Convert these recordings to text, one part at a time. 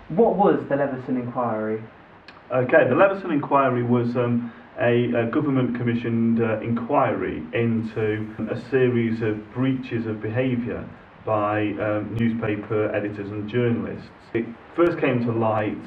What was the Leveson inquiry? Okay, the Leveson inquiry was a government-commissioned inquiry into a series of breaches of behaviour by newspaper editors and journalists. It first came to light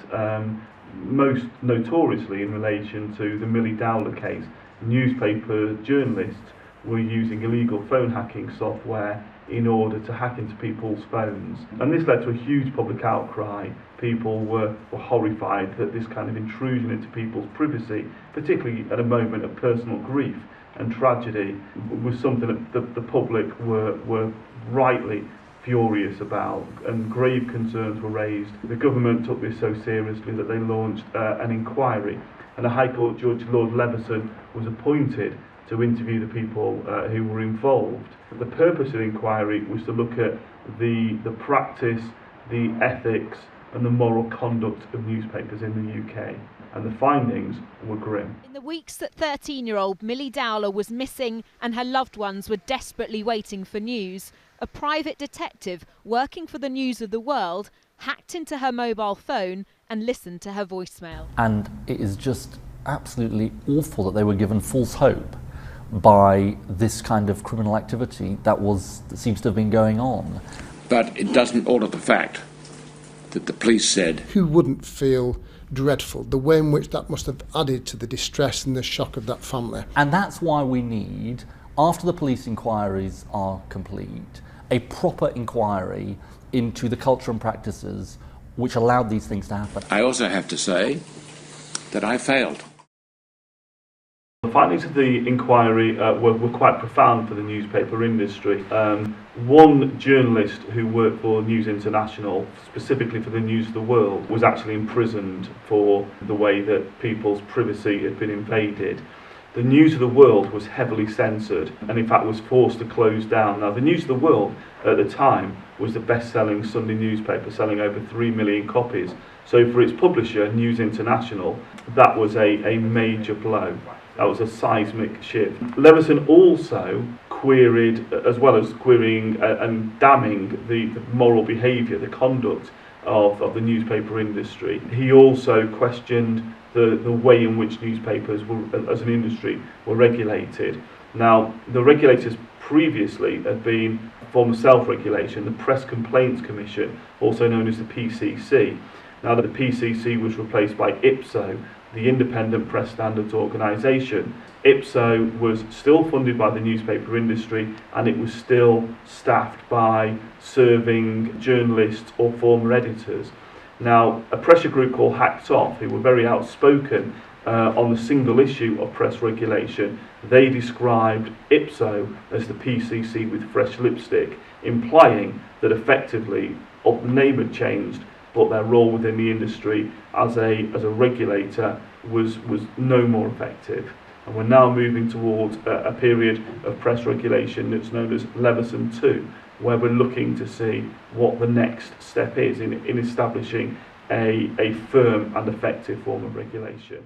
most notoriously in relation to the Millie Dowler case. Newspaper journalists were using illegal phone hacking software in order to hack into people's phones. And this led to a huge public outcry. People were horrified that this kind of intrusion into people's privacy, particularly at a moment of personal grief and tragedy, was something that the public were rightly furious about, and grave concerns were raised. The government took this so seriously that they launched an inquiry, and a High Court Judge, Lord Leveson, was appointed to interview the people who were involved. The purpose of the inquiry was to look at the practice, the ethics and the moral conduct of newspapers in the UK, and the findings were grim. In the weeks that 13-year-old Millie Dowler was missing and her loved ones were desperately waiting for news, a private detective working for the News of the World hacked into her mobile phone and listened to her voicemail. And it is just absolutely awful that they were given false hope by this kind of criminal activity that seems to have been going on. But it doesn't alter the fact that the police said... Who wouldn't feel dreadful? The way in which that must have added to the distress and the shock of that family. And that's why we need, after the police inquiries are complete, a proper inquiry into the culture and practices which allowed these things to happen. I also have to say that I failed. The findings of the inquiry were quite profound for the newspaper industry. One journalist who worked for News International, specifically for the News of the World, was actually imprisoned for the way that people's privacy had been invaded. The News of the World was heavily censored and in fact was forced to close down. Now, the News of the World at the time was the best-selling Sunday newspaper, selling over 3 million copies. So for its publisher, News International, that was a major blow. That was a seismic shift. Leveson also queried, as well as querying and damning the moral behaviour, the conduct of the newspaper industry. He also questioned the way in which newspapers were, as an industry, were regulated. Now, the regulators previously had been a form of self-regulation, the Press Complaints Commission, also known as the PCC. Now that the PCC was replaced by IPSO, the Independent Press Standards Organisation. IPSO was still funded by the newspaper industry, and it was still staffed by serving journalists or former editors. Now, a pressure group called Hacked Off, who were very outspoken on the single issue of press regulation, they described IPSO as the PCC with fresh lipstick, implying that effectively the name had changed, but their role within the industry as a regulator was no more effective. And we're now moving towards a period of press regulation that's known as Leveson 2, where we're looking to see what the next step is in establishing a firm and effective form of regulation.